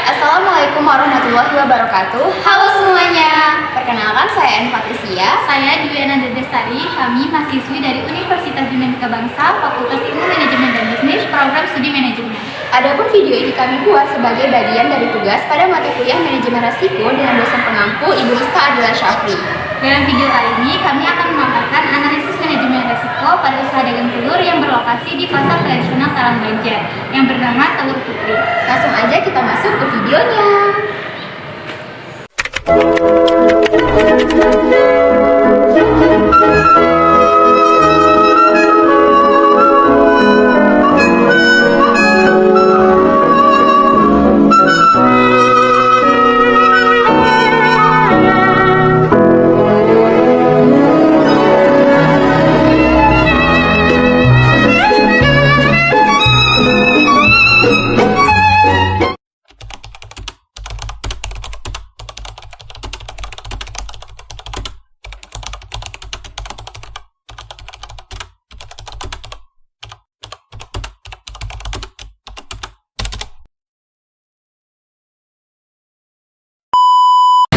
Assalamualaikum warahmatullahi wabarakatuh. Halo semuanya, perkenalkan saya N. Patricia. Saya Dwiana Dedestari, kami mahasiswi dari Universitas Dinamika Bangsa, Fakultas Ilmu Manajemen dan Bisnis, Program Studi Manajemen. Adapun video ini kami buat sebagai bagian dari tugas pada mata kuliah Manajemen Resiko dengan dosen pengampu Ibu Rizka Adila Syafri. Dalam video kali ini, kami akan memaparkan analisis manajemen resiko pada usaha dagang telur yang berlokasi di pasar tradisional Talang Banjar yang bernama Telur Putri. Langsung aja kita masuk ke videonya.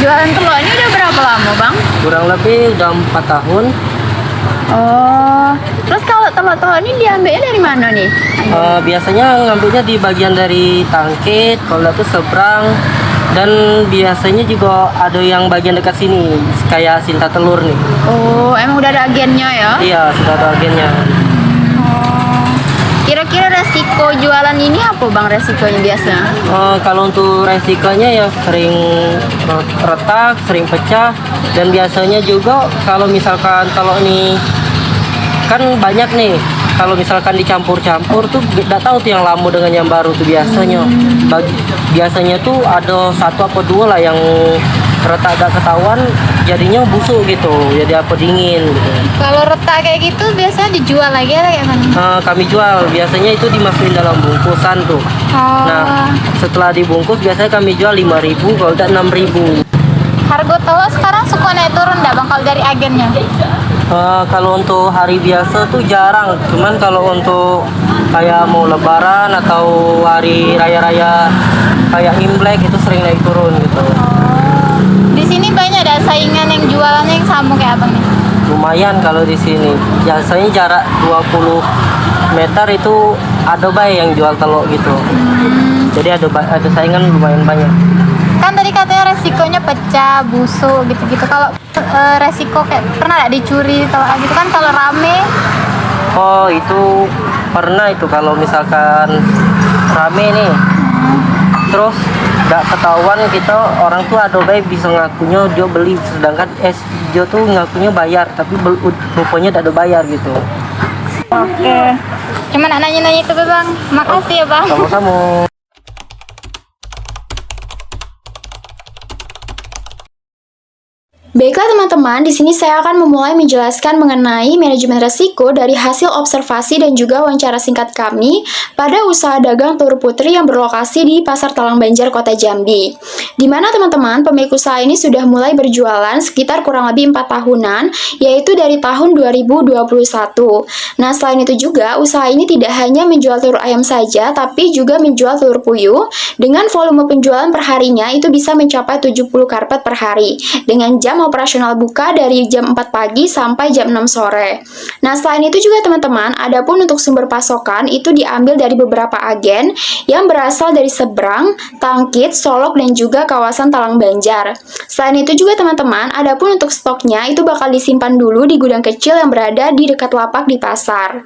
Jualan telur ini udah berapa lama, Bang? Kurang lebih udah 4 tahun. Oh, terus kalau telur-telur ini diambilnya dari mana nih? Biasanya ngambilnya di bagian dari tangkit, kalau itu seberang, dan biasanya juga ada yang bagian dekat sini, kayak Sinta Telur nih. Oh, emang udah ada agennya ya? Iya, sudah ada agennya. Kira-kira resiko jualan ini apa, Bang, resikonya biasa? Kalau untuk resikonya ya sering retak, sering pecah, dan biasanya juga kalau misalkan kalau ini kan banyak nih, kalau misalkan dicampur-campur tuh nggak tahu tuh yang lama dengan yang baru tuh biasanya. Biasanya tuh ada satu apa dua lah yang retak gak ketahuan, jadinya busuk gitu, jadi apa dingin gitu. Kalau retak kayak gitu biasanya dijual lagi atau kayak mana? Kami jual, biasanya itu dimasukin dalam bungkusan tuh. Nah, setelah dibungkus biasanya kami jual 5.000, kalau tidak 6.000. Harga telur sekarang suka naik turun nggak, Bang, kalau dari agennya? Kalau untuk hari biasa tuh jarang, cuman kalau untuk kayak mau lebaran atau hari raya-raya kayak Imlek itu sering naik turun gitu. Di sini banyak ada saingan yang jualannya yang sama kayak Abang nih? Lumayan kalau di sini, biasanya jarak 20 meter itu ada bayi yang jual telur gitu. Jadi ada saingan lumayan banyak. Kan tadi katanya resikonya pecah, busuk gitu-gitu. Kalau resiko kayak pernah nggak dicuri atau gitu kan kalau rame? Oh, itu pernah itu kalau misalkan rame nih. Terus nggak ketahuan kita orang tuh ada baik bisa ngakunya dia beli, sedangkan dia tuh ngakunya bayar tapi rupanya tidak ada bayar gitu. Oke. Cuma nanya-nanya itu, Bang. Makasih ya, Bang. Sama-sama. Baiklah teman-teman, di sini saya akan memulai menjelaskan mengenai manajemen resiko dari hasil observasi dan juga wawancara singkat kami pada usaha dagang Telur Putri yang berlokasi di Pasar Talang Banjar, Kota Jambi. Di mana teman-teman, pemilik usaha ini sudah mulai berjualan sekitar kurang lebih 4 tahunan, yaitu dari tahun 2021. Nah, selain itu juga, usaha ini tidak hanya menjual telur ayam saja, tapi juga menjual telur puyuh dengan volume penjualan perharinya itu bisa mencapai 70 karpet per hari, dengan jam operasional buka dari jam 4 pagi sampai jam 6 sore. Nah, selain itu juga teman-teman, adapun untuk sumber pasokan itu diambil dari beberapa agen yang berasal dari Seberang, Tangkit, Solok, dan juga kawasan Talang Banjar. Selain itu juga teman-teman, adapun untuk stoknya itu bakal disimpan dulu di gudang kecil yang berada di dekat lapak di pasar.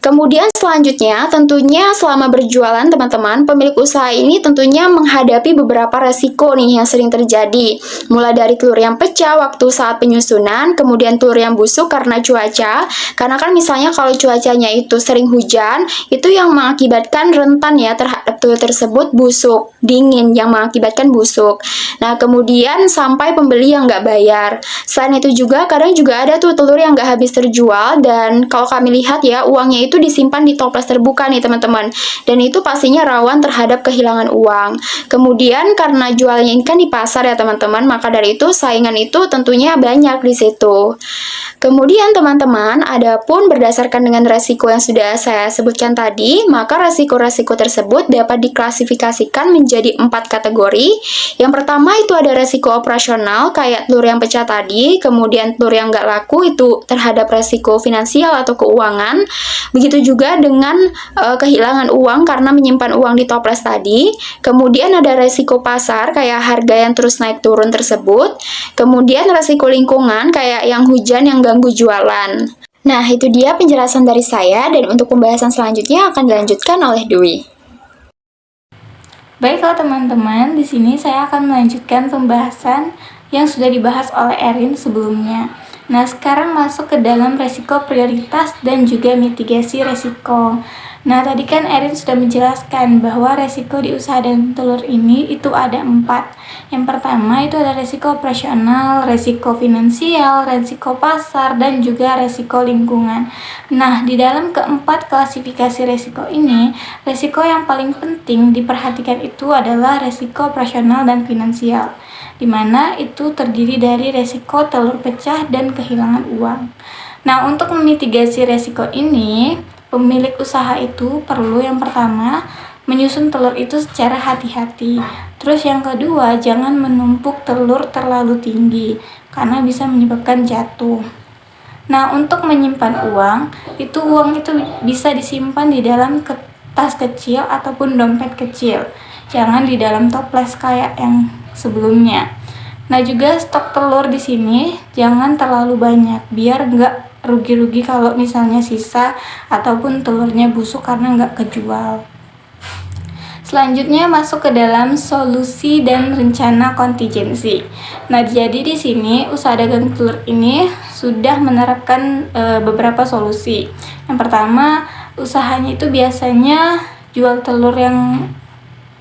Kemudian selanjutnya, tentunya selama berjualan teman-teman, pemilik usaha ini tentunya menghadapi beberapa resiko nih yang sering terjadi. Mulai dari telur yang pecah waktu saat penyusunan, kemudian telur yang busuk karena cuaca, karena kan misalnya kalau cuacanya itu sering hujan, itu yang mengakibatkan rentan ya terhadap telur tersebut busuk, dingin yang mengakibatkan busuk. Nah, kemudian sampai pembeli yang nggak bayar. Selain itu juga, kadang juga ada tuh telur yang nggak habis terjual, dan kalau kami lihat ya, uangnya itu disimpan di toples terbuka nih teman-teman, dan itu pastinya rawan terhadap kehilangan uang. Kemudian karena jualnya ini kan di pasar ya teman-teman, maka dari itu saingan itu itu tentunya banyak di situ. Kemudian teman-teman, adapun berdasarkan dengan resiko yang sudah saya sebutkan tadi, maka resiko-resiko tersebut dapat diklasifikasikan menjadi 4 kategori. Yang pertama itu ada resiko operasional, kayak telur yang pecah tadi, kemudian telur yang nggak laku itu terhadap resiko finansial atau keuangan. Begitu juga dengan kehilangan uang karena menyimpan uang di toples tadi. Kemudian ada resiko pasar, kayak harga yang terus naik turun tersebut. Kemudian resiko lingkungan, kayak yang hujan yang ganggu jualan. Nah, itu dia penjelasan dari saya, dan untuk pembahasan selanjutnya akan dilanjutkan oleh Dwi. Baiklah teman-teman, di sini saya akan melanjutkan pembahasan yang sudah dibahas oleh Erin sebelumnya. Nah, sekarang masuk ke dalam resiko prioritas dan juga mitigasi resiko. Nah, tadi kan Erin sudah menjelaskan bahwa resiko di usaha dagang telur ini itu ada 4. Yang pertama itu ada resiko operasional, resiko finansial, resiko pasar, dan juga resiko lingkungan. Nah, di dalam keempat klasifikasi resiko ini, resiko yang paling penting diperhatikan itu adalah resiko operasional dan finansial, di mana itu terdiri dari resiko telur pecah dan kehilangan uang. Nah, untuk memitigasi resiko ini, pemilik usaha itu perlu yang pertama menyusun telur itu secara hati-hati. Terus yang kedua, jangan menumpuk telur terlalu tinggi karena bisa menyebabkan jatuh. Nah, untuk menyimpan uang itu bisa disimpan di dalam tas kecil ataupun dompet kecil. Jangan di dalam toples kayak yang sebelumnya. Nah, juga stok telur di sini jangan terlalu banyak biar nggak rugi-rugi kalau misalnya sisa ataupun telurnya busuk karena nggak kejual. Selanjutnya masuk ke dalam solusi dan rencana kontingensi. Nah, jadi di sini usaha dagang telur ini sudah menerapkan beberapa solusi. Yang pertama, usahanya itu biasanya jual telur yang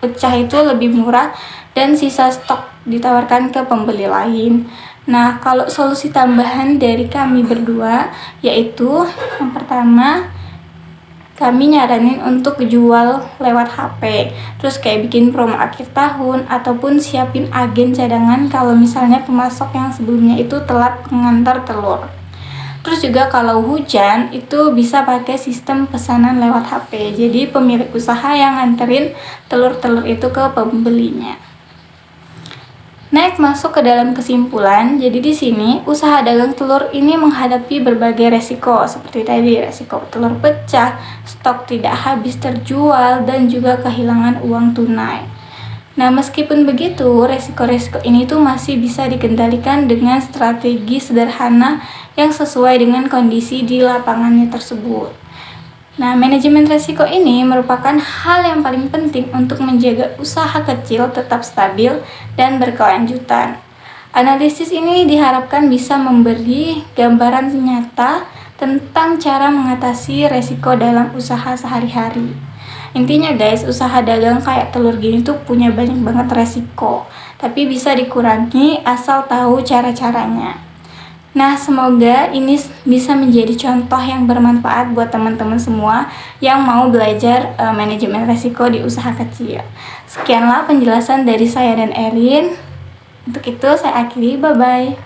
pecah itu lebih murah dan sisa stok ditawarkan ke pembeli lain. Nah, kalau solusi tambahan dari kami berdua yaitu yang pertama, kami nyaranin untuk jual lewat HP. Terus kayak bikin promo akhir tahun ataupun siapin agen cadangan kalau misalnya pemasok yang sebelumnya itu telat mengantar telur. Terus juga kalau hujan itu bisa pakai sistem pesanan lewat HP. Jadi pemilik usaha yang nganterin telur-telur itu ke pembelinya. Next, masuk ke dalam kesimpulan. Jadi di sini usaha dagang telur ini menghadapi berbagai resiko seperti tadi, resiko telur pecah, stok tidak habis terjual, dan juga kehilangan uang tunai. Nah, meskipun begitu, resiko-resiko ini tuh masih bisa dikendalikan dengan strategi sederhana yang sesuai dengan kondisi di lapangannya tersebut. Nah, manajemen resiko ini merupakan hal yang paling penting untuk menjaga usaha kecil tetap stabil dan berkelanjutan. Analisis ini diharapkan bisa memberi gambaran nyata tentang cara mengatasi resiko dalam usaha sehari-hari. Intinya guys, usaha dagang kayak telur gini tuh punya banyak banget resiko, tapi bisa dikurangi asal tahu cara-caranya. Nah, semoga ini bisa menjadi contoh yang bermanfaat buat teman-teman semua yang mau belajar manajemen resiko di usaha kecil. Sekianlah penjelasan dari saya dan Erin. Untuk itu saya akhiri, bye-bye.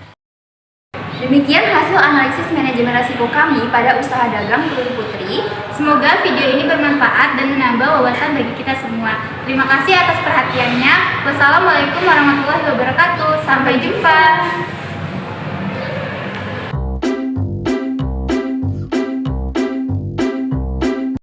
Demikian hasil analisis manajemen resiko kami pada usaha dagang telur putri. Semoga video ini bermanfaat dan menambah wawasan bagi kita semua. Terima kasih atas perhatiannya. Wassalamualaikum warahmatullahi wabarakatuh. Sampai jumpa.